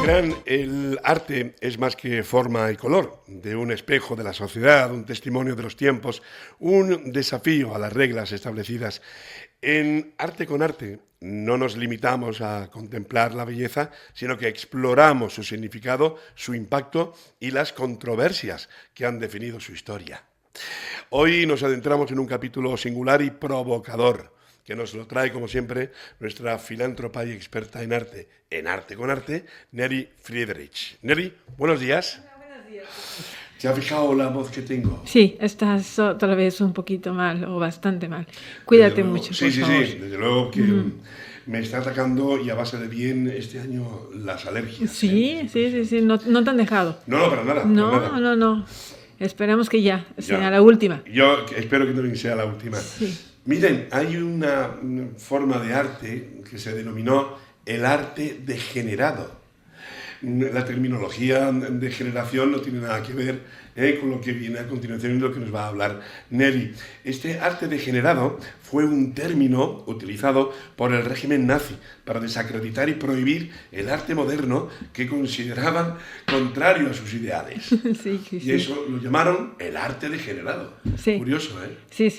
Verán, el arte es más que forma y color, de un espejo de la sociedad, un testimonio de los tiempos, un desafío a las reglas establecidas. En Arte con Arte no nos limitamos a contemplar la belleza, sino que exploramos su significado, su impacto y las controversias que han definido su historia. Hoy nos adentramos en un capítulo singular y provocador, que nos lo trae, como siempre, nuestra filántropa y experta en arte con arte, Neri Friedrich. Neri, buenos días. Hola, buenos días. ¿Te has fijado la voz que tengo? Sí, estás otra vez un poquito mal o bastante mal. Cuídate mucho, sí, por favor. Sí, desde luego que me está atacando y a base de bien este año las alergias. Sí, no te han dejado. No, para nada. Para nada. No. Esperemos que ya sea la última. Yo espero que también sea la última. Sí. Miren, hay una forma de arte que se denominó el arte degenerado. La terminología de generación no tiene nada que ver con lo que viene a continuación y lo que nos va a hablar Neri. Este arte degenerado fue un término utilizado por el régimen nazi para desacreditar y prohibir el arte moderno que consideraban contrario a sus ideales. Sí. Y eso lo llamaron el arte degenerado. Sí. Curioso, ¿eh? Sí.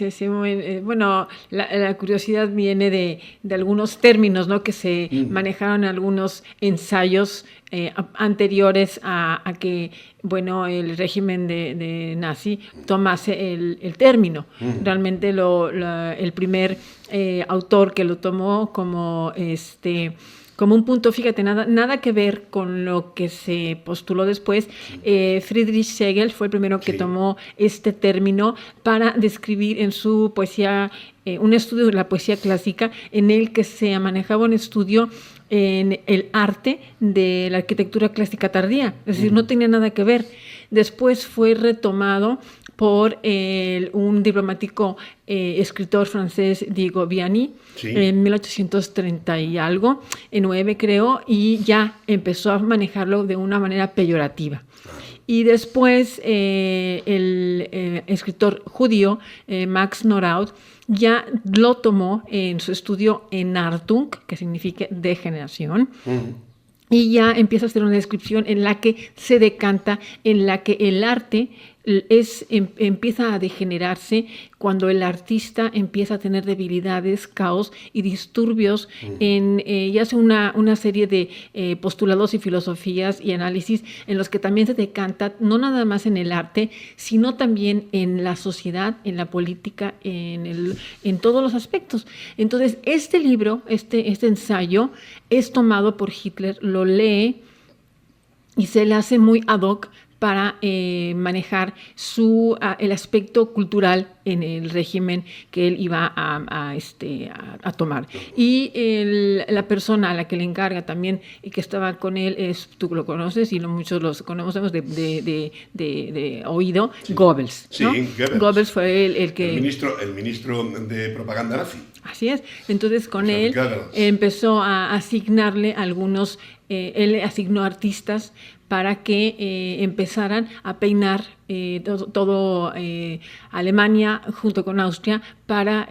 Bueno, la curiosidad viene de algunos términos, ¿no? Que se manejaron en algunos ensayos anteriores a que, bueno, el régimen de nazi tomase el término. Realmente el primer autor que lo tomó como un punto, fíjate, nada que ver con lo que se postuló después. Friedrich Hegel fue el primero que tomó este término para describir en su poesía, un estudio de la poesía clásica, en el que se manejaba un estudio en el arte de la arquitectura clásica tardía, es decir, no tenía nada que ver. Después fue retomado por un diplomático escritor francés, Diego Vianney, en 1830 y algo, en 9 creo, y ya empezó a manejarlo de una manera peyorativa. Y después el escritor judío Max Noraud ya lo tomó en su estudio Entartung, que significa degeneración. Y ya empieza a hacer una descripción en la que se decanta, en la que el arte empieza a degenerarse cuando el artista empieza a tener debilidades, caos y disturbios y hace una serie de postulados y filosofías y análisis en los que también se decanta no nada más en el arte, sino también en la sociedad, en la política, en todos los aspectos. Entonces, este libro, este ensayo, es tomado por Hitler, lo lee y se le hace muy ad hoc para manejar el aspecto cultural en el régimen que él iba a tomar. Y la persona a la que le encarga también y que estaba con él, tú lo conoces y muchos los conocemos de oído, Goebbels, ¿no? Sí, Goebbels fue el que... El ministro de propaganda nazi. Así es. Entonces con él empezó a asignarle algunos, él asignó artistas para que empezaran a peinar todo Alemania junto con Austria para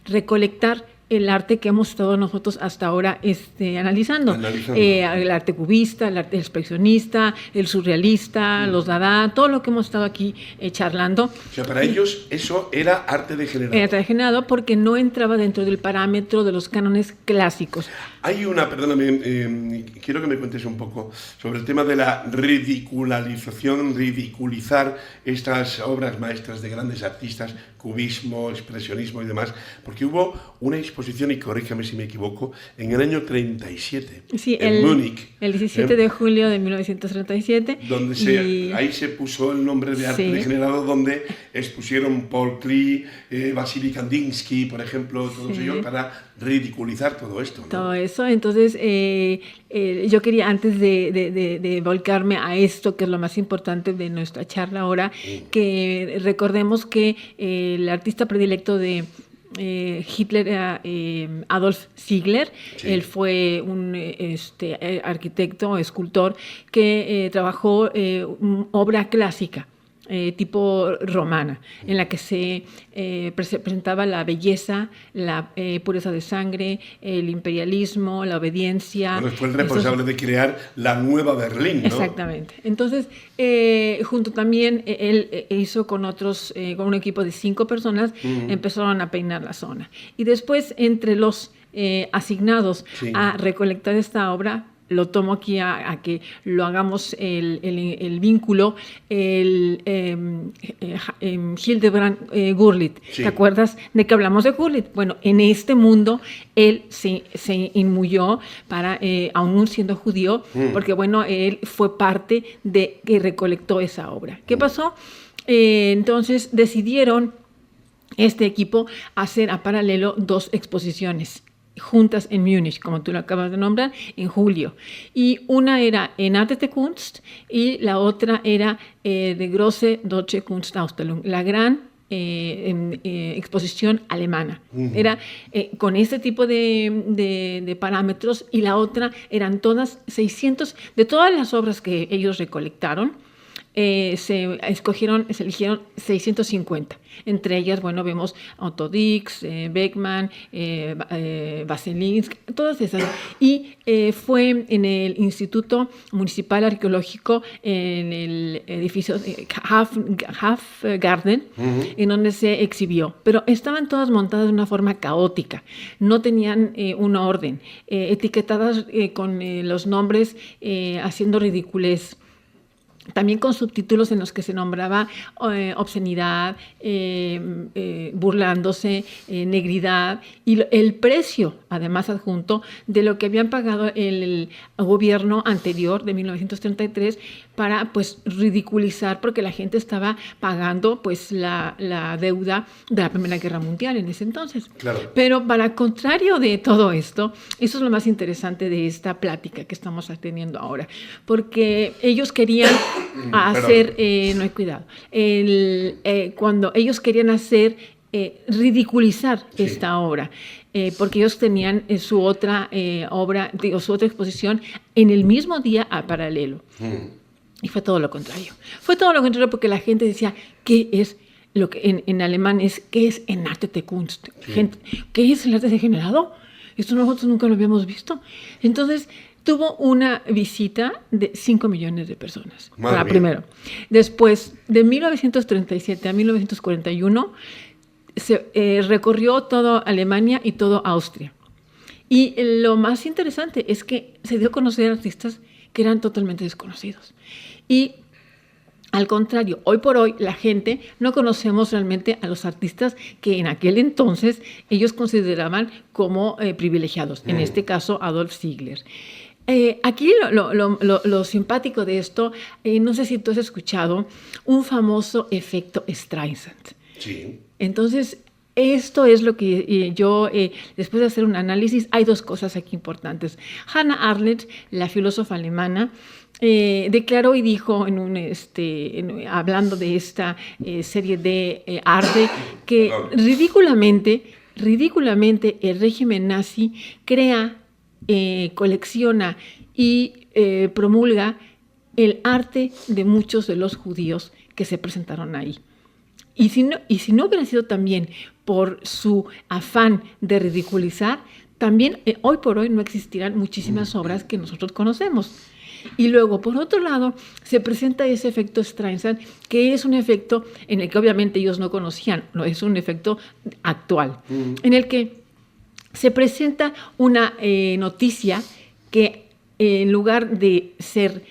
recolectar el arte que hemos estado nosotros hasta ahora analizando. El arte cubista, el arte expresionista, el surrealista, los dada, todo lo que hemos estado aquí charlando. O sea, para ellos eso era arte degenerado. Era arte degenerado porque no entraba dentro del parámetro de los cánones clásicos. Hay perdóname, quiero que me cuentes un poco sobre el tema de la ridiculizar estas obras maestras de grandes artistas, cubismo, expresionismo y demás, porque hubo una exposición, y corríjame si me equivoco, en el año 37, sí, en Múnich. El 17 de julio de 1937. Donde ahí se puso el nombre de arte degenerado, donde expusieron Paul Klee, Vasily Kandinsky, por ejemplo, todos ellos, para ridiculizar todo esto, ¿no? Todo eso. Entonces, yo quería, antes de volcarme a esto, que es lo más importante de nuestra charla ahora, que recordemos que el artista predilecto de Hitler era Adolf Ziegler. Él fue un arquitecto, escultor, que trabajó obra clásica. tipo romana, en la que se presentaba la belleza, la pureza de sangre, el imperialismo, la obediencia. Bueno, fue el responsable de crear la nueva Berlín, ¿no? Exactamente. Entonces, junto también, él hizo con otros, con un equipo de 5 personas, empezaron a peinar la zona. Y después, entre los asignados a recolectar esta obra, lo tomo aquí a que lo hagamos el vínculo, Hildebrand Gurlitt. Sí. ¿Te acuerdas de que hablamos de Gurlitt? Bueno, en este mundo él se inmuyó para, aún siendo judío, porque bueno, él fue parte de que recolectó esa obra. ¿Qué pasó? Entonces decidieron este equipo hacer a paralelo 2 exposiciones juntas en Múnich, como tú lo acabas de nombrar, en julio. Y una era en Arte der Kunst y la otra era de Große Deutsche Kunstausstellung, la gran exposición alemana. Era con este tipo de parámetros, y la otra eran todas 600, de todas las obras que ellos recolectaron, se eligieron 650. Entre ellas, bueno, vemos Otto Dix, Beckmann, Vasilinsky, todas esas. Y fue en el Instituto Municipal Arqueológico, en el edificio Hofgarten, en donde se exhibió. Pero estaban todas montadas de una forma caótica. No tenían un orden, etiquetadas con los nombres haciendo ridiculez. También con subtítulos en los que se nombraba obscenidad, burlándose, negridad, y el precio, además adjunto, de lo que habían pagado el gobierno anterior de 1933 para, pues, ridiculizar, porque la gente estaba pagando, pues, la deuda de la Primera Guerra Mundial en ese entonces. Claro. Pero para contrario de todo esto, eso es lo más interesante de esta plática que estamos teniendo ahora, porque ellos querían hacer, no hay cuidado, cuando ellos querían hacer, ridiculizar esta obra, porque ellos tenían su otra obra, su otra exposición en el mismo día a paralelo. Y fue todo lo contrario. Fue todo lo contrario, porque la gente decía, ¿qué es lo que en alemán es, qué es en Arte der Kunst? Gente, ¿qué es el arte degenerado? Esto nosotros nunca lo habíamos visto. Entonces, tuvo una visita de 5 millones de personas. Primero. Después, de 1937 a 1941, se recorrió toda Alemania y toda Austria. Y lo más interesante es que se dio a conocer artistas que eran totalmente desconocidos. Y al contrario, hoy por hoy la gente no conocemos realmente a los artistas que en aquel entonces ellos consideraban como privilegiados. En este caso, Adolf Ziegler. Aquí lo simpático de esto, no sé si tú has escuchado un famoso efecto Streisand. Sí. Entonces, esto es lo que yo, después de hacer un análisis, hay 2 cosas aquí importantes. Hannah Arendt, la filósofa alemana, declaró y dijo hablando de esta serie de arte, que ridículamente el régimen nazi crea, colecciona y promulga el arte de muchos de los judíos que se presentaron ahí. Y si no hubiera sido también por su afán de ridiculizar, también hoy por hoy no existirán muchísimas obras que nosotros conocemos. Y luego, por otro lado, se presenta ese efecto Streisand, que es un efecto en el que obviamente ellos no conocían, no es un efecto actual, en el que se presenta una noticia que en lugar de ser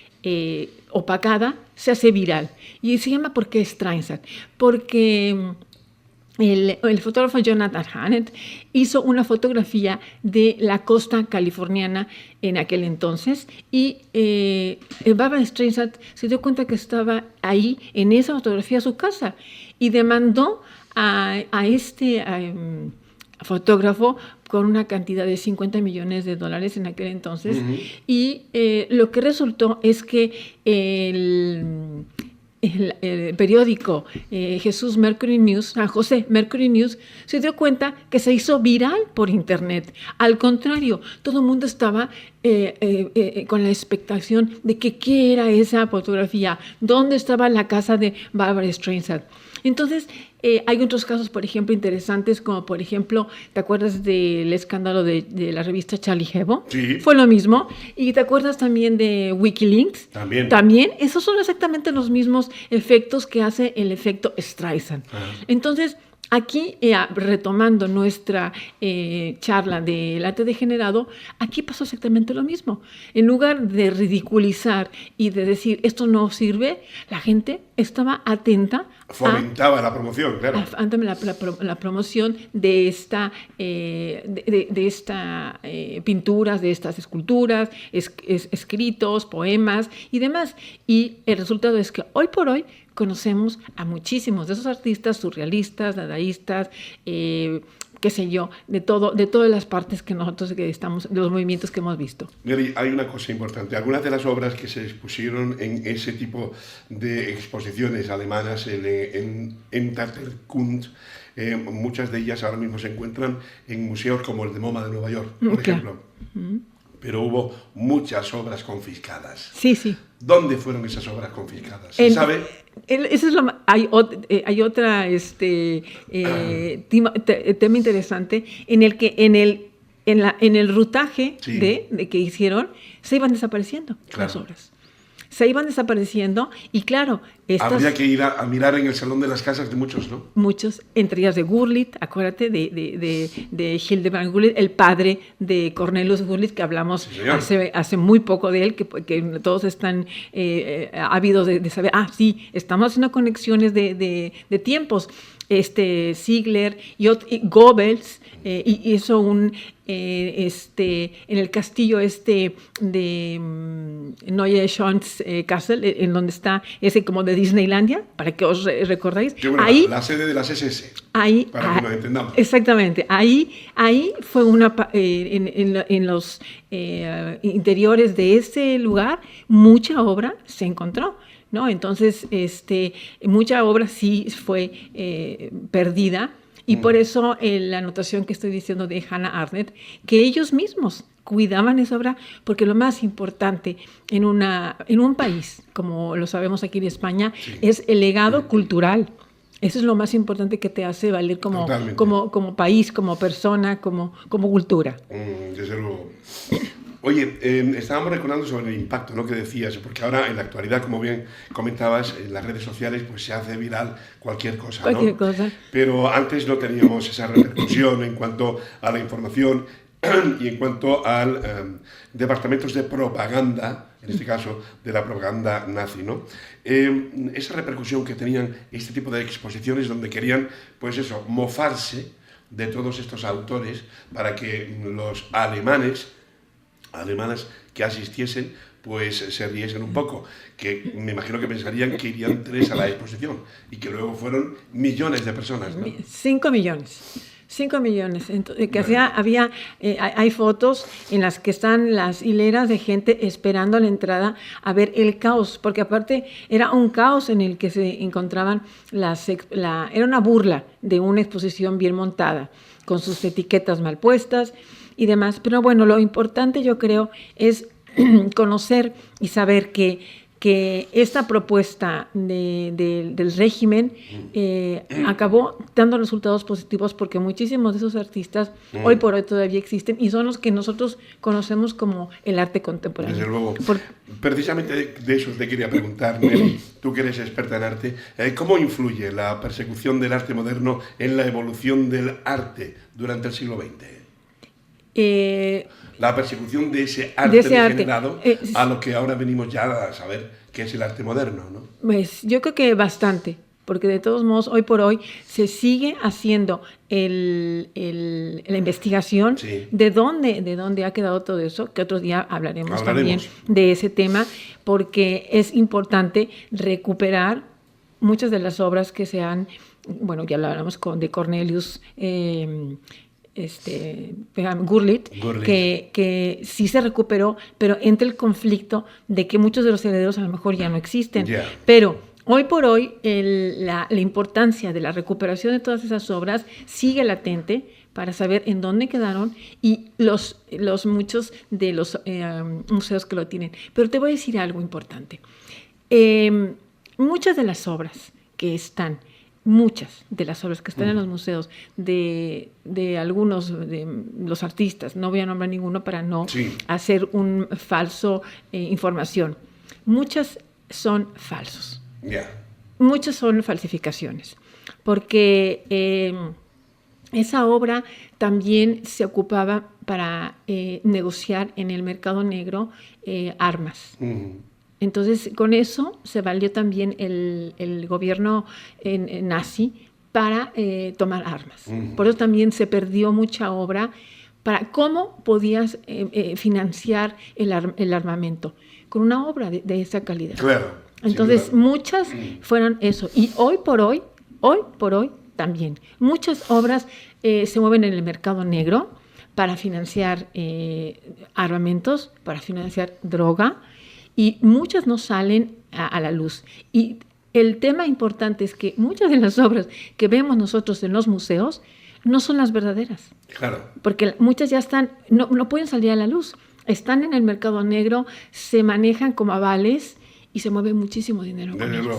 opacada, se hace viral. Y se llama ¿por qué Streisand? Porque el fotógrafo Jonathan Hannett hizo una fotografía de la costa californiana en aquel entonces, y Barbra Streisand se dio cuenta que estaba ahí en esa fotografía su casa, y demandó a este fotógrafo con una cantidad de $50 millones en aquel entonces. Y lo que resultó es que el periódico Jesús Mercury News, San José Mercury News, se dio cuenta que se hizo viral por internet. Al contrario, todo el mundo estaba con la expectación de que qué era esa fotografía, dónde estaba la casa de Barbra Streisand. Entonces, hay otros casos, por ejemplo, interesantes, como por ejemplo, ¿te acuerdas del escándalo de la revista Charlie Hebdo? Sí. Fue lo mismo. ¿Y te acuerdas también de Wikileaks? También. Esos son exactamente los mismos efectos que hace el efecto Streisand. Entonces, aquí, retomando nuestra charla del arte degenerado, aquí pasó exactamente lo mismo. En lugar de ridiculizar y de decir esto no sirve, la gente estaba atenta. Fomentaba la promoción, claro. La promoción de esta pinturas, de estas esculturas, escritos, poemas y demás. Y el resultado es que hoy por hoy conocemos a muchísimos de esos artistas surrealistas, dadaístas, qué sé yo, de todas las partes que nosotros estamos, de los movimientos que hemos visto. Mary, hay una cosa importante. Algunas de las obras que se expusieron en ese tipo de exposiciones alemanas en Tatterkunst, muchas de ellas ahora mismo se encuentran en museos como el de MoMA de Nueva York, por ejemplo. Pero hubo muchas obras confiscadas. Sí, sí. ¿Dónde fueron esas obras confiscadas? ¿Se sabe? Eso es hay otra tema interesante en el que en el rutaje de que hicieron se iban desapareciendo las obras. Se iban desapareciendo y claro... Habría que ir a mirar en el salón de las casas de muchos, ¿no? Muchos, entre ellas de Gurlitt, acuérdate de Hildebrand Gurlitt, el padre de Cornelius Gurlitt, que hablamos hace muy poco de él, que todos están ávidos de saber, sí, estamos haciendo conexiones de tiempos. Ziegler y Goebbels hizo en el castillo de Neue Schloss Kassel, en donde está ese como de Disneylandia, para que os recordáis. Bueno, ahí, la sede de las SS, para que nos entendamos. Exactamente, ahí fue en los interiores de ese lugar, mucha obra se encontró, ¿no? Entonces, mucha obra sí fue perdida y por eso la anotación que estoy diciendo de Hannah Arendt, que ellos mismos cuidaban esa obra, porque lo más importante en un país, como lo sabemos aquí en España, es el legado cultural. Eso es lo más importante que te hace valer como país, como persona, como cultura. Desde luego. Oye, estábamos recordando sobre el impacto, ¿no?, que decías, porque ahora en la actualidad, como bien comentabas, en las redes sociales pues se hace viral cualquier cosa, ¿no? Cualquier cosa. Pero antes no teníamos esa repercusión en cuanto a la información y en cuanto a departamentos de propaganda, en este caso de la propaganda nazi, ¿no? Esa repercusión que tenían este tipo de exposiciones donde querían, pues eso, mofarse de todos estos autores para que los alemanas que asistiesen, pues se riesen un poco, que me imagino que pensarían que irían 3 a la exposición y que luego fueron millones de personas, ¿no? 5 millones. 5 millones. Hay fotos en las que están las hileras de gente esperando a la entrada a ver el caos, porque aparte era un caos en el que se encontraban era una burla de una exposición bien montada, con sus etiquetas mal puestas y demás. Pero bueno, lo importante yo creo es conocer y saber que esta propuesta del régimen acabó dando resultados positivos, porque muchísimos de esos artistas hoy por hoy todavía existen y son los que nosotros conocemos como el arte contemporáneo. Desde luego. Precisamente de eso te quería preguntar, Mary, tú que eres experta en arte, ¿cómo influye la persecución del arte moderno en la evolución del arte durante el siglo XX? La persecución de ese arte degenerado a lo que ahora venimos ya a saber que es el arte moderno, ¿no? Pues yo creo que bastante, porque de todos modos hoy por hoy se sigue haciendo la investigación de dónde ha quedado todo eso, que otro día hablaremos también de ese tema, porque es importante recuperar muchas de las obras que se han, bueno, ya hablábamos de Cornelius Gurlitt, que sí se recuperó, pero entre el conflicto de que muchos de los herederos a lo mejor ya no existen. Pero Hoy por hoy, la importancia de la recuperación de todas esas obras sigue latente para saber en dónde quedaron y los muchos de los museos que lo tienen. Pero te voy a decir algo importante. Muchas de las obras que están en los museos de algunos de los artistas, no voy a nombrar ninguno para no hacer un falso información, muchas son falsos. Muchas son falsificaciones, porque esa obra también se ocupaba para negociar en el mercado negro armas. Entonces, con eso se valió también el gobierno nazi para tomar armas. Por eso también se perdió mucha obra para cómo podías financiar el armamento con una obra de esa calidad. Claro. Entonces, muchas fueron eso. Y hoy por hoy también, muchas obras se mueven en el mercado negro para financiar armamentos, para financiar droga, y muchas no salen a la luz. Y el tema importante es que muchas de las obras que vemos nosotros en los museos no son las verdaderas. Claro. Porque muchas ya están, no pueden salir a la luz. Están en el mercado negro, se manejan como avales, y se mueve muchísimo dinero con ellos.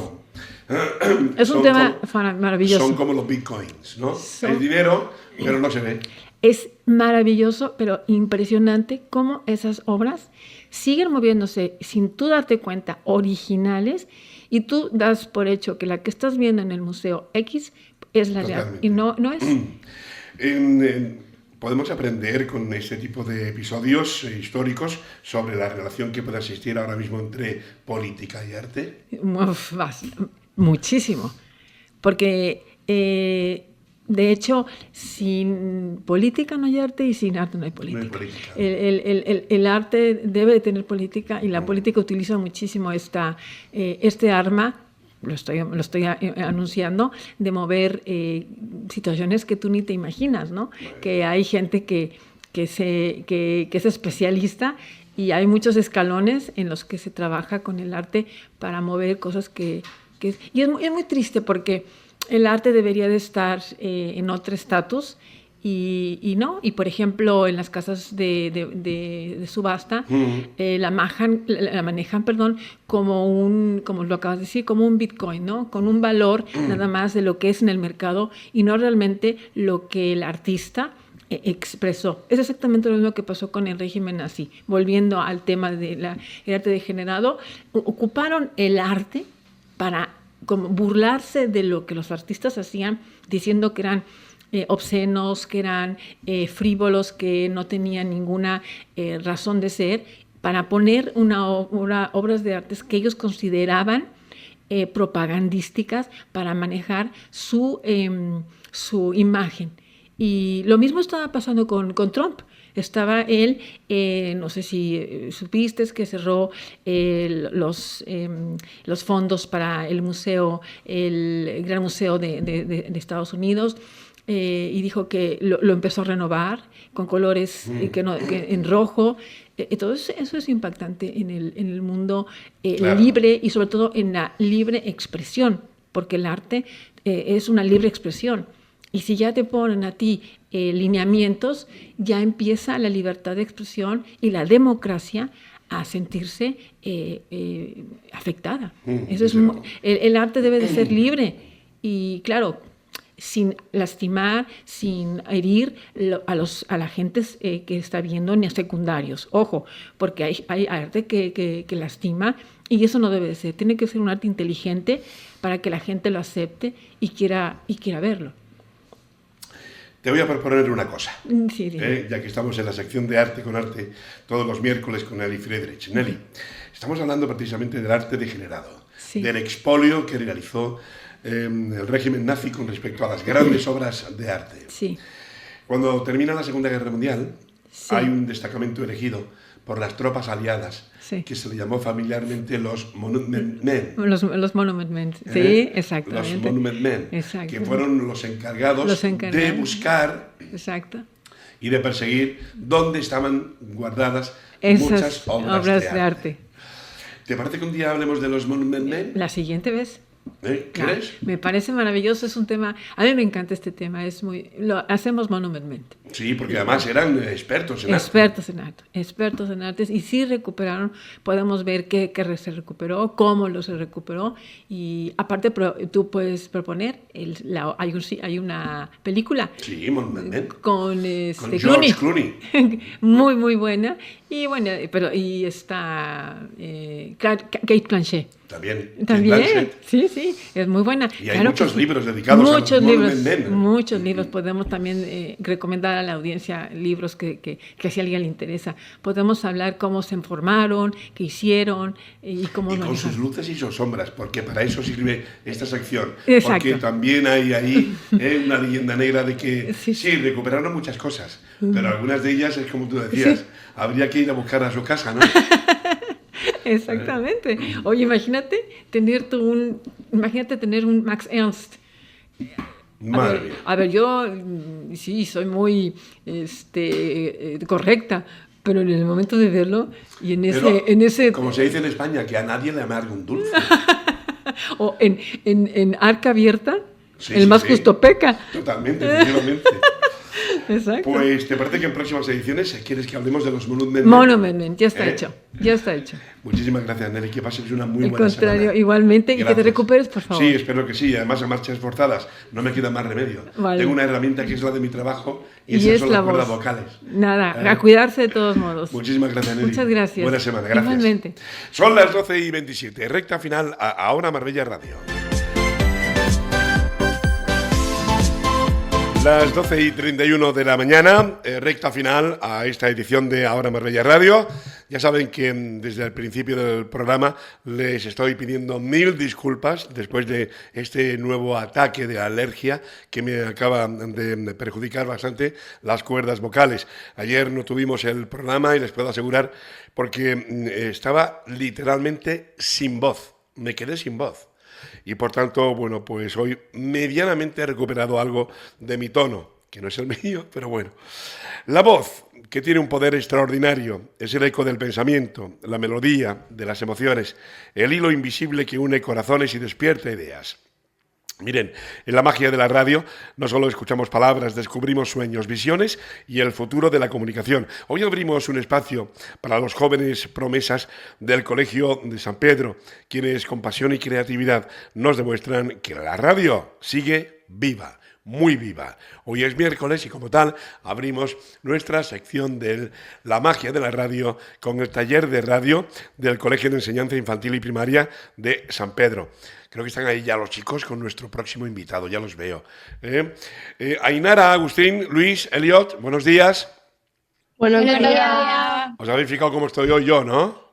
Es un tema maravilloso. Son como los bitcoins, ¿no? Es dinero, pero no se ve. Es maravilloso, pero impresionante cómo esas obras siguen moviéndose sin tú darte cuenta, originales, y tú das por hecho que la que estás viendo en el Museo X es la real. Y no es. Podemos aprender con este tipo de episodios históricos sobre la relación que puede existir ahora mismo entre política y arte. Muchísimo, porque de hecho sin política no hay arte y sin arte no hay política. No hay política. El arte debe de tener política y la política utiliza muchísimo este arma. Lo estoy anunciando, de mover situaciones que tú ni te imaginas, ¿no? Que hay gente que es especialista y hay muchos escalones en los que se trabaja con el arte para mover cosas y es muy triste porque el arte debería de estar en otro estatus y no, y por ejemplo en las casas de subasta la manejan como lo acabas de decir, como un bitcoin, ¿no? Con un valor nada más de lo que es en el mercado y no realmente lo que el artista expresó. Es exactamente lo mismo que pasó con el régimen nazi. Volviendo al tema del arte degenerado, ocuparon el arte para como burlarse de lo que los artistas hacían, diciendo que eran obscenos, que eran frívolos, que no tenían ninguna razón de ser, para poner obras de artes que ellos consideraban propagandísticas para manejar su imagen. Y lo mismo estaba pasando con Trump. Estaba él, no sé si supiste que cerró los fondos para el museo, el Gran Museo de Estados Unidos, y dijo que lo empezó a renovar con colores en rojo. Entonces eso es impactante en el mundo claro. Libre y sobre todo en la libre expresión, porque el arte es una libre expresión. Y si ya te ponen a ti lineamientos, ya empieza la libertad de expresión y la democracia a sentirse afectada. Eso es el arte debe de ser libre y, claro, sin lastimar, sin herir a la gente que está viendo en secundarios. Ojo, porque hay arte que lastima y eso no debe de ser. Tiene que ser un arte inteligente para que la gente lo acepte y quiera verlo. Te voy a proponer una cosa, sí. Ya que estamos en la sección de Arte con Arte todos los miércoles con Nelly Friedrich. Nelly, estamos hablando precisamente del arte degenerado, del expolio que realizó el régimen nazi con respecto a las grandes obras de arte. Sí. Cuando termina la Segunda Guerra Mundial, hay un destacamento elegido por las tropas aliadas, que se le llamó familiarmente los Monument Men. Los Monument Men, sí, exactamente. Los Monument Men, que fueron los encargados de buscar y de perseguir dónde estaban guardadas muchas obras de arte. ¿Te parece que un día hablemos de los Monument Men? La siguiente vez. ¿Crees? Me parece maravilloso, es un tema, a mí me encanta este tema, lo hacemos monumentalmente. Sí, porque además eran expertos en arte. Expertos en artes, y sí recuperaron, podemos ver qué se recuperó, cómo lo se recuperó, y aparte tú puedes proponer, hay una película con George Clooney. muy, muy buena, y bueno, y está Kate Blanchett. También. Sí, es muy buena. Y hay muchos libros dedicados a los muchos libros. Podemos también recomendar a la audiencia libros que si a alguien le interesa. Podemos hablar cómo se formaron, qué hicieron y cómo... Y con sus luces y sus sombras, porque para eso sirve esta sección. Exacto. Porque también hay ahí una leyenda negra de que sí, recuperaron muchas cosas, pero algunas de ellas es como tú decías, habría que ir a buscar a su casa, ¿no? Exactamente. Oye, imagínate tener un Max Ernst. A ver, yo sí soy muy correcta, pero en el momento de verlo y en ese como se dice en España, que a nadie le amarga un dulce. O en Arca Abierta, el más justo peca. Totalmente, efectivamente. Exacto. Pues, ¿te parece que en próximas ediciones quieres que hablemos de los Monument Men? Ya está hecho. Muchísimas gracias, Nelly, que pases una muy buena semana. Al contrario, igualmente, gracias. Y que te recuperes, por favor. Sí, espero que sí, además a marchas forzadas no me queda más remedio. Vale. Tengo una herramienta que es la de mi trabajo y esas son las cuerdas vocales. Nada, a cuidarse de todos modos. Muchísimas gracias, Nelly. Muchas gracias. Buena semana, gracias. Igualmente. Son las 12:27, recta final a Ahora Marbella Radio. Las 12:31 de la mañana, recta final a esta edición de Ahora Marbella Radio. Ya saben que desde el principio del programa les estoy pidiendo 1000 disculpas después de este nuevo ataque de alergia que me acaba de perjudicar bastante las cuerdas vocales. Ayer no tuvimos el programa y les puedo asegurar porque estaba literalmente sin voz, me quedé sin voz. Y por tanto, bueno, pues hoy medianamente he recuperado algo de mi tono, que no es el mío, pero bueno. La voz, que tiene un poder extraordinario, es el eco del pensamiento, la melodía de las emociones, el hilo invisible que une corazones y despierta ideas. Miren, en la magia de la radio no solo escuchamos palabras, descubrimos sueños, visiones y el futuro de la comunicación. Hoy abrimos un espacio para los jóvenes promesas del Colegio de San Pedro, quienes con pasión y creatividad nos demuestran que la radio sigue viva. Muy viva. Hoy es miércoles y como tal abrimos nuestra sección de la magia de la radio con el taller de radio del Colegio de Enseñanza Infantil y Primaria de San Pedro. Creo que están ahí ya los chicos con nuestro próximo invitado, ya los veo. Ainara, Agustín, Luis, Eliot, buenos días. Buenos días. Os habéis fijado cómo estoy hoy yo, ¿no?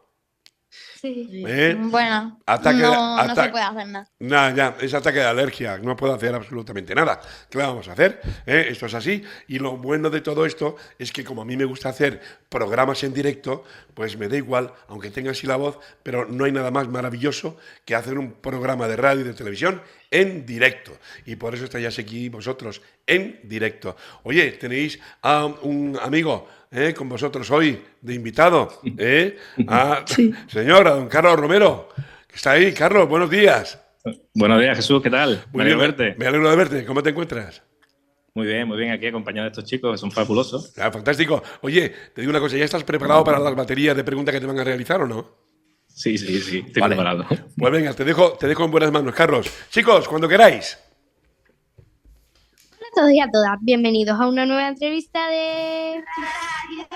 Sí. Bueno, no se puede hacer nada. Nada, ya, es ataque de alergia, no puedo hacer absolutamente nada. ¿Qué le vamos a hacer? Esto es así. Y lo bueno de todo esto es que como a mí me gusta hacer programas en directo, pues me da igual, aunque tenga así la voz, pero no hay nada más maravilloso que hacer un programa de radio y de televisión en directo. Y por eso estáis aquí vosotros, en directo. Oye, tenéis a un amigo con vosotros hoy, de invitado, Sí. Señora, don Carlos Romero, que está ahí. Carlos, buenos días. Buenos días, Jesús, ¿qué tal? Me alegro de verte. Me alegro de verte. ¿Cómo te encuentras? Muy bien, aquí acompañado de estos chicos, que son fabulosos. Fantástico. Oye, te digo una cosa, ¿ya estás preparado para las baterías de preguntas que te van a realizar o no? Sí, estoy preparado. Pues venga, te dejo en buenas manos, Carlos. Chicos, cuando queráis. Hola a todos y a todas, bienvenidos a una nueva entrevista de Radio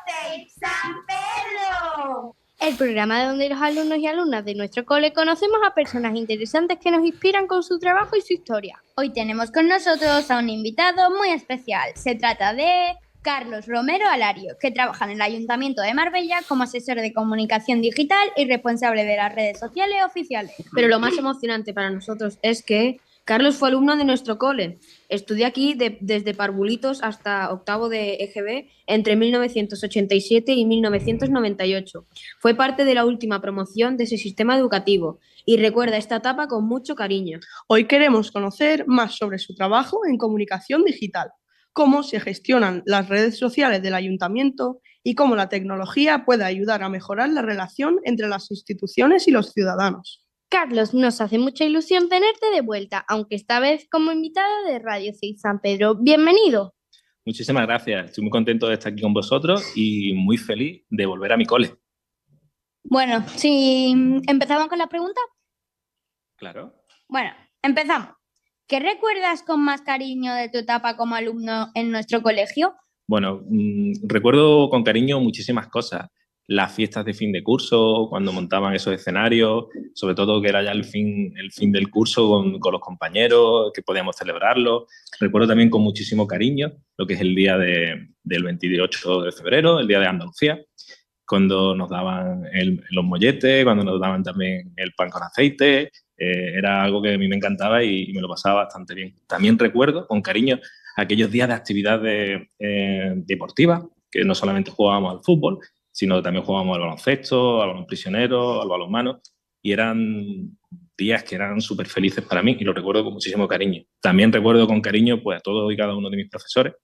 de San Pedro. El programa donde los alumnos y alumnas de nuestro cole conocemos a personas interesantes que nos inspiran con su trabajo y su historia. Hoy tenemos con nosotros a un invitado muy especial. Se trata de Carlos Romero Alario, que trabaja en el Ayuntamiento de Marbella como asesor de comunicación digital y responsable de las redes sociales oficiales. Pero lo más emocionante para nosotros es que Carlos fue alumno de nuestro cole. Estudió aquí desde parvulitos hasta octavo de EGB entre 1987 y 1998. Fue parte de la última promoción de ese sistema educativo y recuerda esta etapa con mucho cariño. Hoy queremos conocer más sobre su trabajo en comunicación digital, cómo se gestionan las redes sociales del ayuntamiento y cómo la tecnología puede ayudar a mejorar la relación entre las instituciones y los ciudadanos. Carlos, nos hace mucha ilusión tenerte de vuelta, aunque esta vez como invitado de Radio 6 San Pedro. Bienvenido. Muchísimas gracias. Estoy muy contento de estar aquí con vosotros y muy feliz de volver a mi cole. Bueno, si empezamos con la pregunta. Claro. Bueno, empezamos. ¿Qué recuerdas con más cariño de tu etapa como alumno en nuestro colegio? Bueno, recuerdo con cariño muchísimas cosas. Las fiestas de fin de curso, cuando montaban esos escenarios, sobre todo que era ya el fin del curso con los compañeros, que podíamos celebrarlo. Recuerdo también con muchísimo cariño lo que es el día del 28 de febrero, el Día de Andalucía, cuando nos daban los molletes, cuando nos daban también el pan con aceite. Era algo que a mí me encantaba y me lo pasaba bastante bien. También recuerdo con cariño aquellos días de actividades deportivas, que no solamente jugábamos al fútbol, sino que también jugábamos al baloncesto, al balón prisionero, al balonmano, y eran días que eran súper felices para mí y lo recuerdo con muchísimo cariño. También recuerdo con cariño pues, a todos y cada uno de mis profesores,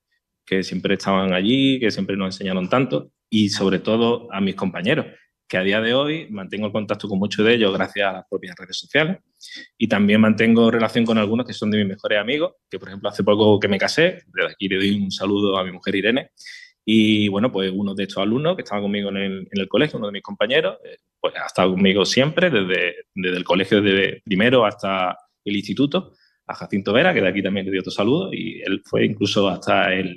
que siempre estaban allí, que siempre nos enseñaron tanto, y sobre todo a mis compañeros, que a día de hoy mantengo el contacto con muchos de ellos gracias a las propias redes sociales, y también mantengo relación con algunos que son de mis mejores amigos, que por ejemplo hace poco que me casé, desde aquí le doy un saludo a mi mujer Irene, y bueno, pues uno de estos alumnos que estaba conmigo en el colegio, uno de mis compañeros, pues ha estado conmigo siempre, desde el colegio, desde primero hasta el instituto, a Jacinto Vera, que de aquí también le dio otro saludo, y él fue incluso hasta él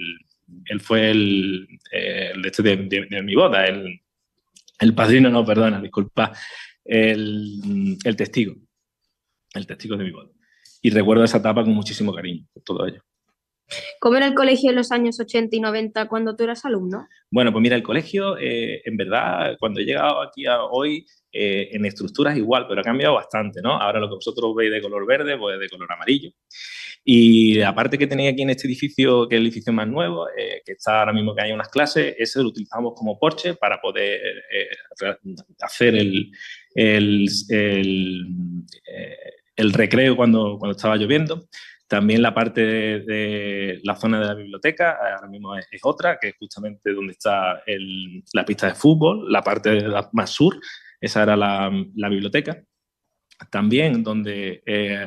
fue el de mi boda, el padrino, no, perdona, disculpa, el testigo de mi boda. Y recuerdo esa etapa con muchísimo cariño, por todo ello. ¿Cómo era el colegio en los años 80 y 90 cuando tú eras alumno? Bueno, pues mira, el colegio, en verdad, cuando he llegado aquí a hoy, en estructuras igual, pero ha cambiado bastante, ¿no? Ahora lo que vosotros veis de color verde, pues es de color amarillo. Y la parte que tenéis aquí en este edificio, que es el edificio más nuevo, que está ahora mismo que hay unas clases, ese lo utilizamos como porche para poder hacer el recreo cuando estaba lloviendo. También la parte de la zona de la biblioteca, ahora mismo es otra, que es justamente donde está la pista de fútbol, la parte de más sur, esa era la biblioteca. También donde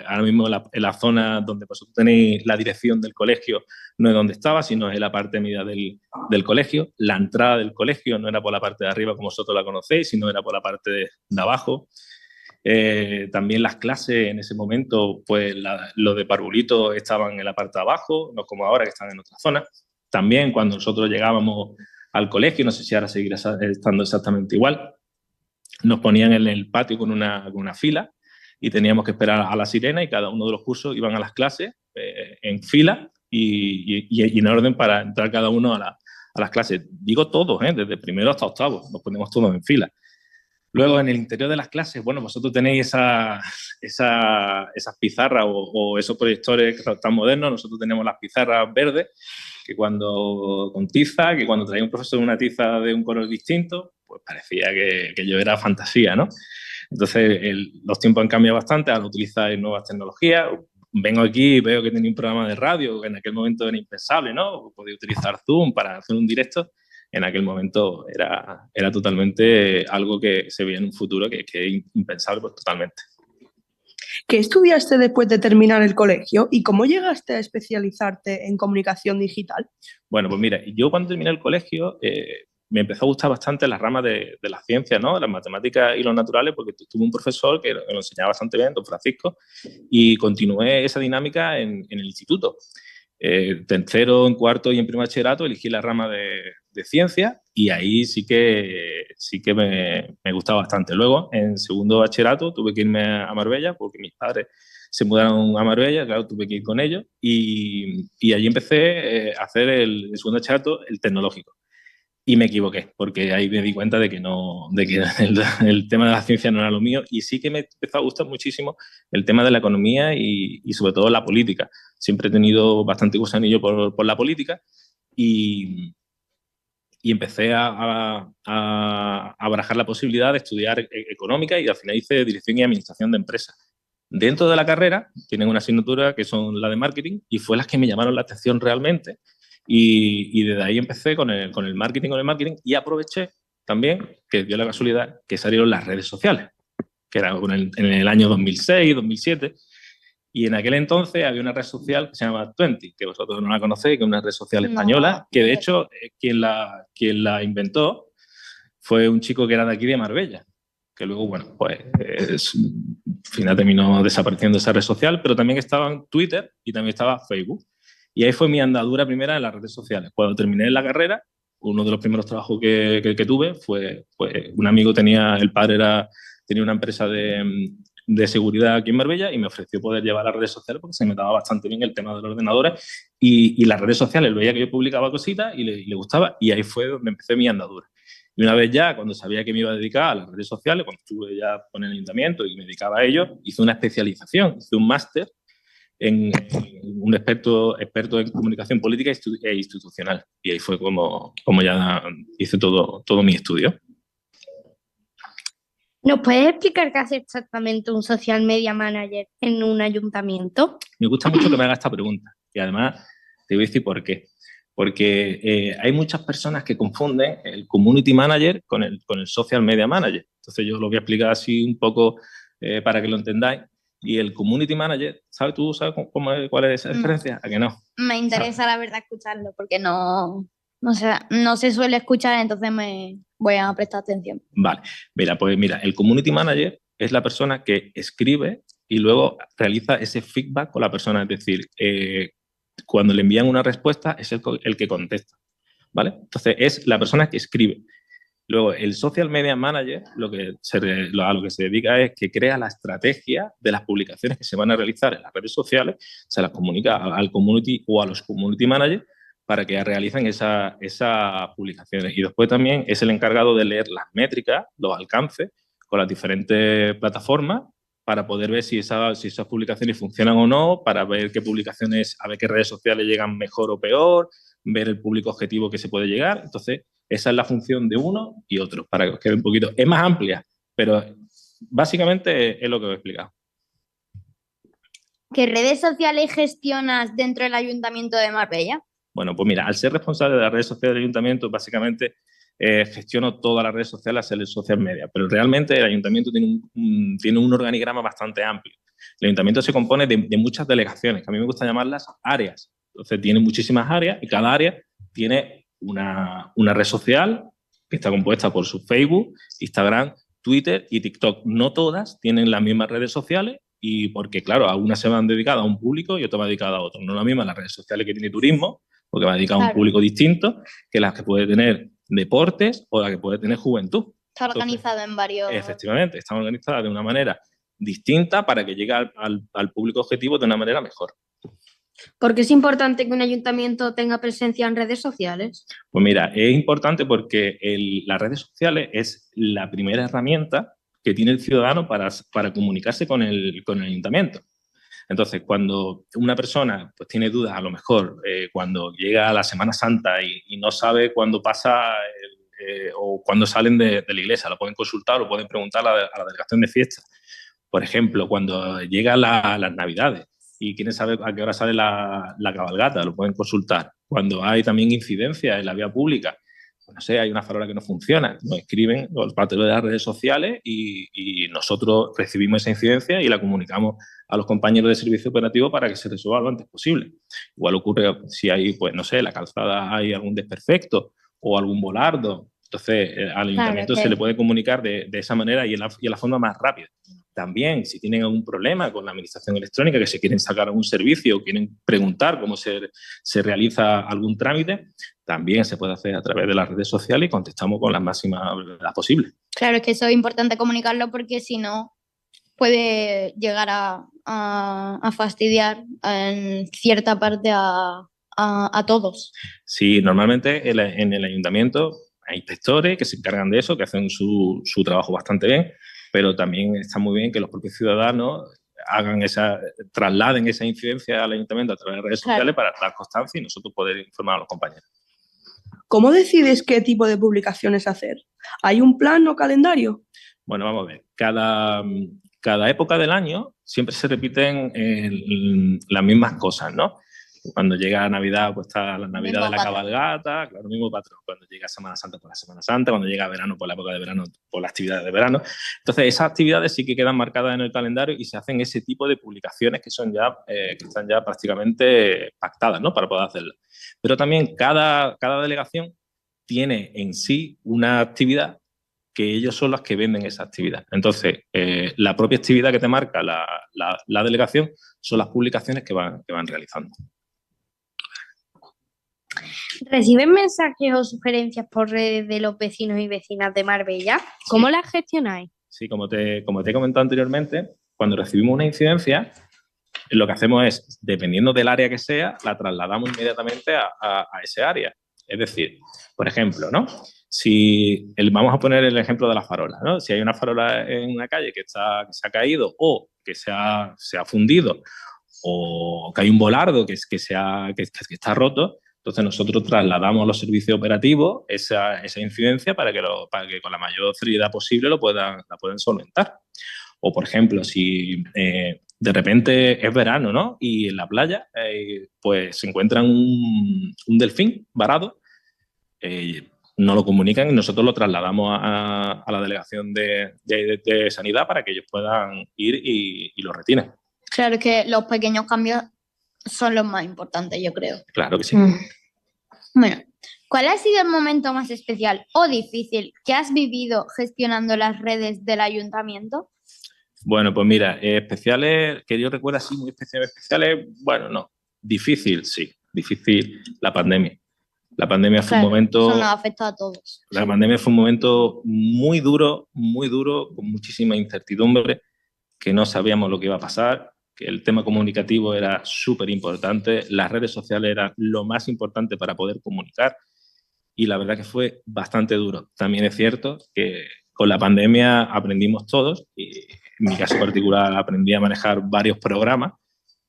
ahora mismo en la zona donde vosotros tenéis la dirección del colegio no es donde estaba, sino es la parte media del colegio. La entrada del colegio no era por la parte de arriba como vosotros la conocéis, sino era por la parte de abajo. También las clases en ese momento, pues los de parvulitos estaban en la parte de abajo, no como ahora que están en otra zona. También cuando nosotros llegábamos al colegio, no sé si ahora seguirá estando exactamente igual, nos ponían en el patio con una fila y teníamos que esperar a la sirena y cada uno de los cursos iban a las clases en fila y en orden para entrar cada uno a las clases. Digo todos, desde primero hasta octavo, nos ponemos todos en fila. Luego, en el interior de las clases, bueno, vosotros tenéis esas pizarras o esos proyectores tan modernos. Nosotros tenemos las pizarras verdes, que con tiza, que cuando traía un profesor una tiza de un color distinto, pues parecía que yo era fantasía, ¿no? Entonces, los tiempos han cambiado bastante, al utilizar nuevas tecnologías. Vengo aquí y veo que tenía un programa de radio, que en aquel momento era impensable, ¿no? Podía utilizar Zoom para hacer un directo. En aquel momento era totalmente algo que se veía en un futuro que es impensable, pues totalmente. ¿Qué estudiaste después de terminar el colegio y cómo llegaste a especializarte en comunicación digital? Bueno, pues mira, yo cuando terminé el colegio me empezó a gustar bastante las ramas de las ciencias, ¿no? Las matemáticas y los naturales, porque tuve un profesor que lo enseñaba bastante bien, don Francisco, y continué esa dinámica en el instituto. Tercero, en cuarto y en primer bachillerato elegí la rama de ciencia y ahí sí que me gustaba bastante. Luego, en segundo bachillerato tuve que irme a Marbella porque mis padres se mudaron a Marbella, claro, tuve que ir con ellos y allí empecé a hacer el segundo bachillerato, el tecnológico. Y me equivoqué, porque ahí me di cuenta de que el tema de la ciencia no era lo mío y sí que me empezó a gustar muchísimo el tema de la economía y sobre todo la política. Siempre he tenido bastante gusanillo por la política y empecé a barajar la posibilidad de estudiar económica y al final hice dirección y administración de empresas. Dentro de la carrera tienen una asignatura que son la de marketing y fue las que me llamaron la atención realmente. Y desde ahí empecé con el marketing y aproveché también que dio la casualidad que salieron las redes sociales. que era en el año 2006, 2007, y en aquel entonces había una red social que se llama Twenty, que vosotros no la conocéis, que es una red social española, que de hecho quien la inventó fue un chico que era de aquí de Marbella, que luego, bueno, pues al final terminó desapareciendo esa red social, pero también estaba en Twitter y también estaba Facebook. Y ahí fue mi andadura primera en las redes sociales. Cuando terminé la carrera, uno de los primeros trabajos que tuve fue un amigo tenía una empresa de seguridad aquí en Marbella y me ofreció poder llevar las redes sociales porque se me daba bastante bien el tema de los ordenadores y las redes sociales. Veía que yo publicaba cositas y le gustaba y ahí fue donde empecé mi andadura. Y una vez ya, cuando sabía que me iba a dedicar a las redes sociales, cuando estuve ya con el ayuntamiento y me dedicaba a ello, hice una especialización, hice un máster en un experto en comunicación política e institucional. Y ahí fue como ya hice todo mi estudio. ¿Nos puedes explicar qué hace exactamente un social media manager en un ayuntamiento? Me gusta mucho que me hagas esta pregunta y además te voy a decir por qué. Porque hay muchas personas que confunden el community manager con el social media manager. Entonces yo lo voy a explicar así un poco para que lo entendáis. Y el community manager, ¿sabes cuál es esa diferencia? ¿A que no? Me interesa, la verdad, escucharlo, porque no se suele escuchar, entonces me voy a prestar atención. Vale, mira, el community manager es la persona que escribe y luego realiza ese feedback con la persona, es decir, cuando le envían una respuesta es el que contesta, ¿vale? Entonces es la persona que escribe. Luego, el social media manager a lo que se dedica es que crea la estrategia de las publicaciones que se van a realizar en las redes sociales, se las comunica al community o a los community managers para que realicen esas publicaciones. Y después también es el encargado de leer las métricas, los alcances con las diferentes plataformas para poder ver si esas publicaciones funcionan o no, para ver qué publicaciones, a ver qué redes sociales llegan mejor o peor, ver el público objetivo que se puede llegar. Entonces, esa es la función de uno y otro, para que os quede un poquito. Es más amplia, pero básicamente es lo que os he explicado. ¿Qué redes sociales gestionas dentro del Ayuntamiento de Marbella? Bueno, pues mira, al ser responsable de las redes sociales del Ayuntamiento, básicamente gestiono todas las redes sociales en el social media, pero realmente el Ayuntamiento tiene un organigrama bastante amplio. El Ayuntamiento se compone de muchas delegaciones, que a mí me gusta llamarlas áreas. Entonces, tiene muchísimas áreas y cada área tiene una red social que está compuesta por su Facebook, Instagram, Twitter y TikTok. No todas tienen las mismas redes sociales y porque, claro, algunas se van dedicadas a un público y otras van dedicadas a otro. No es la misma las redes sociales que tiene turismo, porque va dedicada a un público distinto, que las que puede tener deportes o la que puede tener juventud. Está organizado en varios... Efectivamente, están organizadas de una manera distinta para que llegue al público objetivo de una manera mejor. ¿Por qué es importante que un ayuntamiento tenga presencia en redes sociales? Pues mira, es importante porque las redes sociales es la primera herramienta que tiene el ciudadano para comunicarse con el ayuntamiento. Entonces, cuando una persona pues, tiene dudas, a lo mejor cuando llega a la Semana Santa y no sabe cuándo pasa o cuándo salen de la iglesia, lo pueden consultar o pueden preguntar a la delegación de fiestas. Por ejemplo, cuando llegan las Navidades y quieren saber a qué hora sale la cabalgata, lo pueden consultar. Cuando hay también incidencias en la vía pública, pues no sé, hay una farola que no funciona, nos escriben los patrones de las redes sociales y nosotros recibimos esa incidencia y la comunicamos a los compañeros de servicio operativo para que se resuelva lo antes posible. Igual ocurre si hay, pues no sé, la calzada hay algún desperfecto o algún volardo. Entonces, al ayuntamiento se le puede comunicar de esa manera y en la forma más rápida. También, si tienen algún problema con la administración electrónica, que se quieren sacar algún servicio o quieren preguntar cómo se realiza algún trámite, también se puede hacer a través de las redes sociales y contestamos con la máxima brevedad posible. Claro, es que eso es importante comunicarlo porque si no puede llegar a fastidiar en cierta parte a todos. Sí, normalmente en el ayuntamiento hay inspectores que se encargan de eso, que hacen su trabajo bastante bien, pero también está muy bien que los propios ciudadanos trasladen esa incidencia al ayuntamiento a través de redes sociales para dar constancia y nosotros poder informar a los compañeros. ¿Cómo decides qué tipo de publicaciones hacer? ¿Hay un plan o calendario? Bueno, vamos a ver. Cada época del año siempre se repiten las mismas cosas, ¿no? Cuando llega Navidad, pues está la Navidad Mismo de la patrón. cabalgata, claro, mismo patrón. Cuando llega Semana Santa, pues la Semana Santa. Cuando llega verano, pues la época de verano, pues las actividades de verano. Entonces, esas actividades sí que quedan marcadas en el calendario y se hacen ese tipo de publicaciones que son ya, que están ya prácticamente pactadas, ¿no? Para poder hacerlas. Pero también cada delegación tiene en sí una actividad que ellos son los que venden esa actividad. Entonces, la propia actividad que te marca la delegación son las publicaciones que van realizando. ¿Reciben mensajes o sugerencias por redes de los vecinos y vecinas de Marbella? ¿Cómo las gestionáis? Sí, como te he comentado anteriormente, cuando recibimos una incidencia, lo que hacemos es, dependiendo del área que sea, la trasladamos inmediatamente a ese área. Es decir, por ejemplo, ¿no? Vamos a poner el ejemplo de la farola, ¿no? Si hay una farola en una calle que se ha caído o que se ha fundido o que hay un volardo que está roto, entonces nosotros trasladamos a los servicios operativos esa incidencia para que con la mayor celeridad posible la puedan solventar. O, por ejemplo, si de repente es verano, ¿no? Y en la playa pues se encuentran un delfín varado, nos lo comunican y nosotros lo trasladamos a la delegación de sanidad para que ellos puedan ir y lo retiren. Claro que los pequeños cambios son los más importantes, yo creo. Claro que sí. Bueno, ¿cuál ha sido el momento más especial o difícil que has vivido gestionando las redes del ayuntamiento? Bueno, pues mira, especiales, que yo recuerdo así muy especiales, bueno, no. Difícil, sí. Difícil la pandemia. La pandemia fue un momento... Eso nos afectó a todos. La pandemia fue un momento muy duro, con muchísima incertidumbre, que no sabíamos lo que iba a pasar, que el tema comunicativo era súper importante, las redes sociales eran lo más importante para poder comunicar y la verdad que fue bastante duro. También es cierto que con la pandemia aprendimos todos y en mi caso particular aprendí a manejar varios programas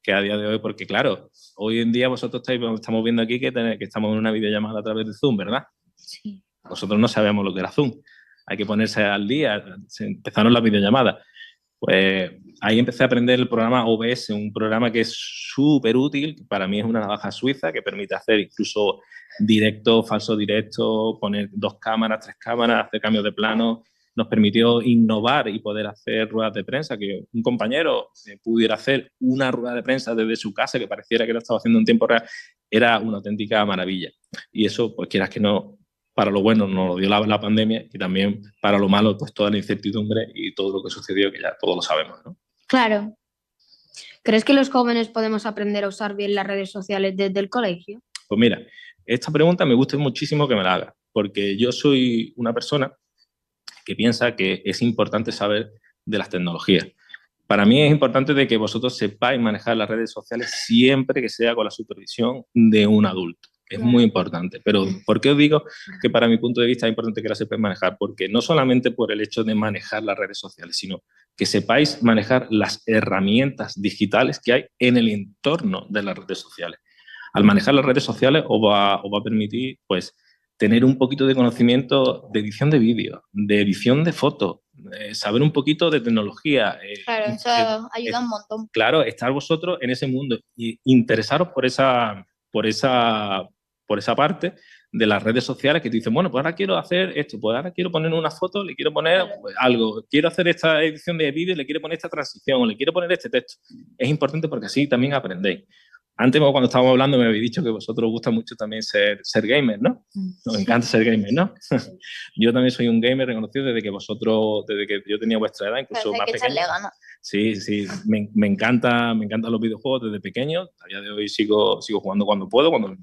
que a día de hoy, porque claro, hoy en día vosotros estamos viendo aquí que estamos en una videollamada a través de Zoom, ¿verdad? Sí. Nosotros no sabemos lo que era Zoom. Hay que ponerse al día, empezaron las videollamadas. Pues ahí empecé a aprender el programa OBS, un programa que es súper útil, para mí es una navaja suiza que permite hacer incluso directo, falso directo, poner 2 cámaras, 3 cámaras, hacer cambios de plano. Nos permitió innovar y poder hacer ruedas de prensa, que un compañero pudiera hacer una rueda de prensa desde su casa, que pareciera que lo estaba haciendo en tiempo real, era una auténtica maravilla. Y eso, pues quieras que no, para lo bueno nos lo dio la pandemia y también para lo malo, pues toda la incertidumbre y todo lo que sucedió, que ya todos lo sabemos, ¿no? Claro. ¿Crees que los jóvenes podemos aprender a usar bien las redes sociales desde el colegio? Pues mira, esta pregunta me gusta muchísimo que me la hagas, porque yo soy una persona que piensa que es importante saber de las tecnologías. Para mí es importante de que vosotros sepáis manejar las redes sociales siempre que sea con la supervisión de un adulto. Es muy importante. Pero ¿por qué os digo que para mi punto de vista es importante que la sepáis manejar? Porque no solamente por el hecho de manejar las redes sociales, sino que sepáis manejar las herramientas digitales que hay en el entorno de las redes sociales. Al manejar las redes sociales os va a permitir, pues, tener un poquito de conocimiento de edición de vídeo, de edición de fotos, saber un poquito de tecnología. Claro, eso ayuda un montón. Claro, estar vosotros en ese mundo y interesaros por esa parte de las redes sociales que te dicen, bueno, pues ahora quiero hacer esto, pues ahora quiero poner una foto, le quiero poner algo, quiero hacer esta edición de vídeo, le quiero poner esta transición, o le quiero poner este texto. Es importante porque así también aprendéis. Antes, cuando estábamos hablando, me habéis dicho que a vosotros os gusta mucho también ser gamer, ¿no? Nos encanta ser gamer, ¿no? Yo también soy un gamer reconocido desde que yo tenía vuestra edad, incluso más pequeño. Sí, me encantan los videojuegos desde pequeño. A día de hoy sigo jugando cuando puedo, cuando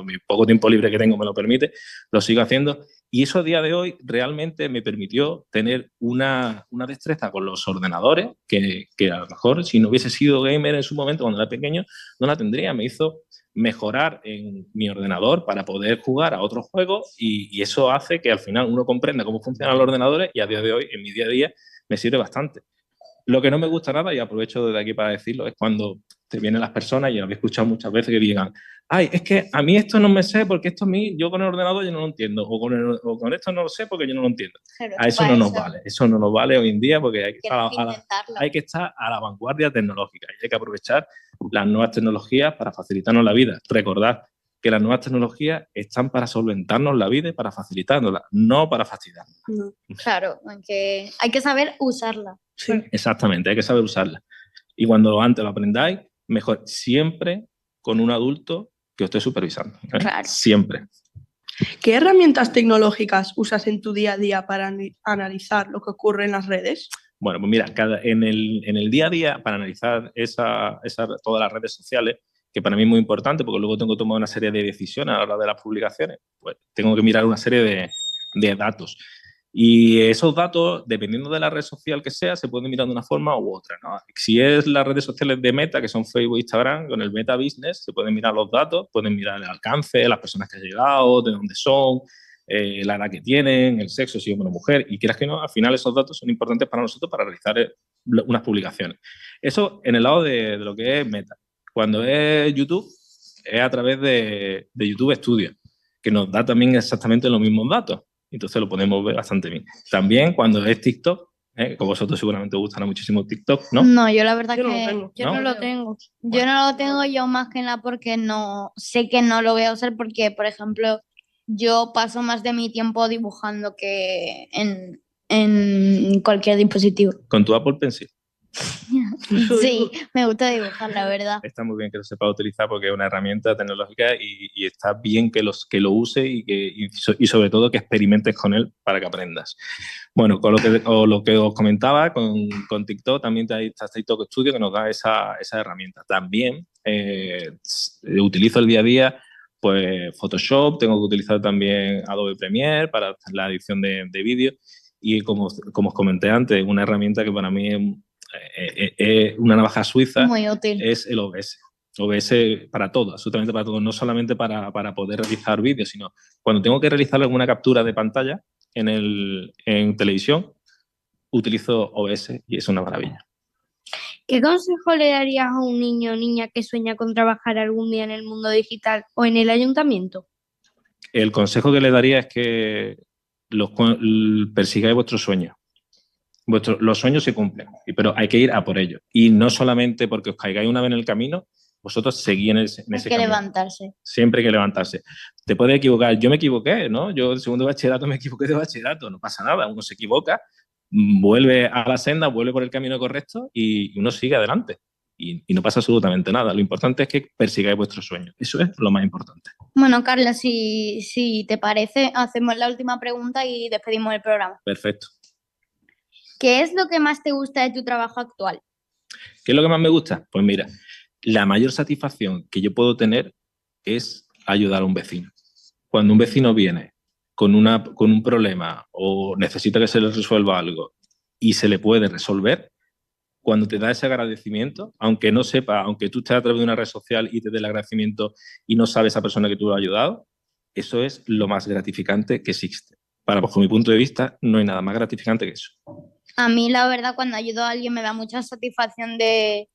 mi poco tiempo libre que tengo me lo permite, lo sigo haciendo. Y eso a día de hoy realmente me permitió tener una destreza con los ordenadores que a lo mejor si no hubiese sido gamer en su momento cuando era pequeño no la tendría. Me hizo mejorar en mi ordenador para poder jugar a otros juegos y eso hace que al final uno comprenda cómo funcionan los ordenadores y a día de hoy, en mi día a día, me sirve bastante. Lo que no me gusta nada, y aprovecho desde aquí para decirlo, es cuando te vienen las personas, y lo he escuchado muchas veces, que digan, ay, es que a mí esto no me sé porque esto a mí, yo con el ordenador yo no lo entiendo, o con esto no lo sé porque yo no lo entiendo. Claro, a eso no nos vale, eso no nos vale hoy en día porque hay que estar a la vanguardia tecnológica y hay que aprovechar las nuevas tecnologías para facilitarnos la vida. Recordad que las nuevas tecnologías están para solventarnos la vida y para facilitárnosla, no para fastidiarnos. Claro, aunque hay que saber usarla. Sí, exactamente, hay que saber usarla. Y cuando antes lo aprendáis, mejor siempre con un adulto que os esté supervisando. Claro. Siempre. ¿Qué herramientas tecnológicas usas en tu día a día para analizar lo que ocurre en las redes? Bueno, pues mira, en el día a día, para analizar todas las redes sociales, que para mí es muy importante, porque luego tengo que tomar una serie de decisiones a la hora de las publicaciones, pues tengo que mirar una serie de datos. Y esos datos, dependiendo de la red social que sea, se pueden mirar de una forma u otra, ¿no? Si es las redes sociales de Meta, que son Facebook e Instagram, con el Meta Business, se pueden mirar los datos, pueden mirar el alcance, las personas que han llegado, de dónde son, la edad que tienen, el sexo, si es hombre o mujer, y quieras que no, al final esos datos son importantes para nosotros para realizar unas publicaciones. Eso en el lado de lo que es Meta. Cuando es YouTube, es a través de YouTube Studio, que nos da también exactamente los mismos datos. Entonces lo podemos ver bastante bien. También cuando es TikTok, que a vosotros seguramente os gustará muchísimo TikTok, ¿no? No, yo la verdad Yo no que lo tengo. yo ¿No? no lo tengo. Bueno. Yo no lo tengo yo más que nada porque no sé que no lo voy a usar porque, por ejemplo, yo paso más de mi tiempo dibujando que en cualquier dispositivo. Con tu Apple Pencil. Sí, me gusta dibujar, la verdad. Está muy bien que lo sepas utilizar porque es una herramienta tecnológica y está bien que lo uses y sobre todo que experimentes con él para que aprendas. Bueno, con lo que os comentaba, con TikTok también está TikTok Studio que nos da esa herramienta. También utilizo el día a día pues Photoshop, tengo que utilizar también Adobe Premiere para la edición de vídeo y como os comenté antes, una herramienta que para mí es una navaja suiza, Muy útil. es el OBS. OBS para todo, absolutamente para todo, no solamente para poder realizar vídeos, sino cuando tengo que realizar alguna captura de pantalla en televisión, utilizo OBS y es una maravilla. ¿Qué consejo le darías a un niño o niña que sueña con trabajar algún día en el mundo digital o en el ayuntamiento? El consejo que le daría es que persigáis vuestros sueños. Los sueños se cumplen, pero hay que ir a por ellos. Y no solamente porque os caigáis una vez en el camino, vosotros seguís en ese Hay que camino. levantarse. Siempre hay que levantarse. Te puedes equivocar. Yo me equivoqué, ¿no? Yo en segundo de bachillerato me equivoqué de bachillerato. No pasa nada. Uno se equivoca, vuelve a la senda, vuelve por el camino correcto y uno sigue adelante. Y no pasa absolutamente nada. Lo importante es que persigáis vuestros sueños. Eso es lo más importante. Bueno, Carla, si te parece, hacemos la última pregunta y despedimos el programa. Perfecto. ¿Qué es lo que más te gusta de tu trabajo actual? ¿Qué es lo que más me gusta? Pues mira, la mayor satisfacción que yo puedo tener es ayudar a un vecino. Cuando un vecino viene con un problema o necesita que se le resuelva algo y se le puede resolver, cuando te da ese agradecimiento, aunque no sepa, aunque tú estés a través de una red social y te dé el agradecimiento y no sabe esa persona que tú lo has ayudado, eso es lo más gratificante que existe. Bajo mi punto de vista, no hay nada más gratificante que eso. A mí, la verdad, cuando ayudo a alguien me da mucha satisfacción de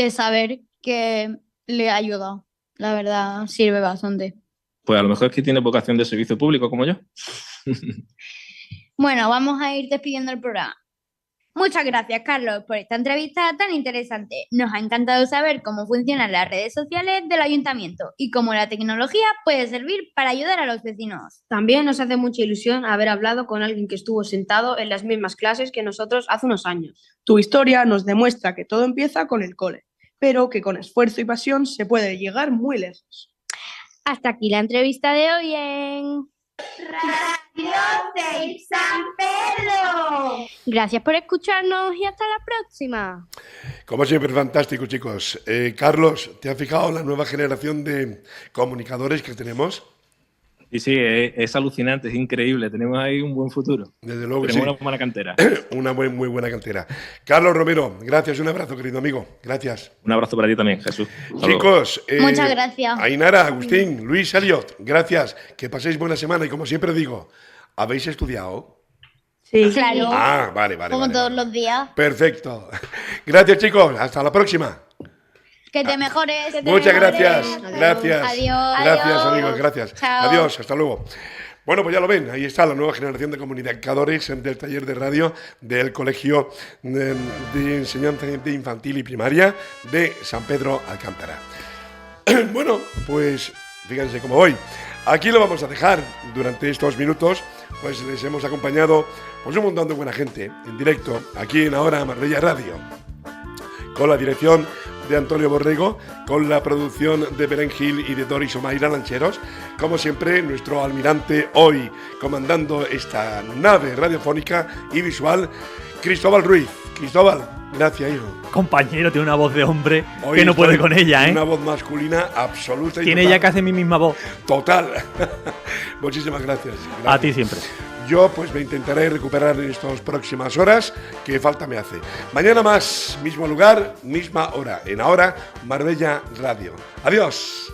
saber que le he ayudado. La verdad, sirve bastante. Pues a lo mejor es que tiene vocación de servicio público como yo. Bueno, vamos a ir despidiendo el programa. Muchas gracias, Carlos, por esta entrevista tan interesante. Nos ha encantado saber cómo funcionan las redes sociales del ayuntamiento y cómo la tecnología puede servir para ayudar a los vecinos. También nos hace mucha ilusión haber hablado con alguien que estuvo sentado en las mismas clases que nosotros hace unos años. Tu historia nos demuestra que todo empieza con el cole, pero que con esfuerzo y pasión se puede llegar muy lejos. Hasta aquí la entrevista de hoy en Radio de San Pedro. Gracias por escucharnos y hasta la próxima. Como siempre, fantástico, chicos. Carlos, ¿te has fijado en la nueva generación de comunicadores que tenemos? Y sí, es alucinante, es increíble. Tenemos ahí un buen futuro. Desde luego que Tenemos sí. una buena cantera. Una muy buena cantera. Carlos Romero, gracias, un abrazo, querido amigo. Gracias. Un abrazo para ti también, Jesús. Hasta luego. Chicos, Muchas gracias. Ainara, Agustín, Luis, Eliot, gracias. Que paséis buena semana y como siempre digo, ¿habéis estudiado? Sí. Claro, Ah, vale. como todos los días. Perfecto. Gracias, chicos. Hasta la próxima. Que te mejores. Muchas gracias. Gracias. Adiós. Gracias, Adiós. amigos. Gracias. Chao. Adiós. Hasta luego. Bueno, pues ya lo ven, ahí está la nueva generación de comunicadores del taller de radio del Colegio de Enseñanza de Infantil y Primaria de San Pedro Alcántara. Bueno, pues fíjense cómo voy. Aquí lo vamos a dejar durante estos minutos, pues les hemos acompañado pues un montón de buena gente en directo aquí en Ahora Marbella Radio, con la dirección de Antonio Borrego, con la producción de Belén Gil y de Doris Omaira Lancheros, como siempre nuestro almirante hoy comandando esta nave radiofónica y visual, Cristóbal Ruiz. Cristóbal, gracias, hijo. Compañero, tiene una voz de hombre hoy que no puede con ella, ¿eh? Una voz masculina absoluta y tiene total. Ella que hace mi misma voz. Total. Muchísimas gracias. A ti siempre. Yo pues me intentaré recuperar en estas próximas horas, que falta me hace. Mañana más, mismo lugar, misma hora, en Ahora Marbella Radio. Adiós.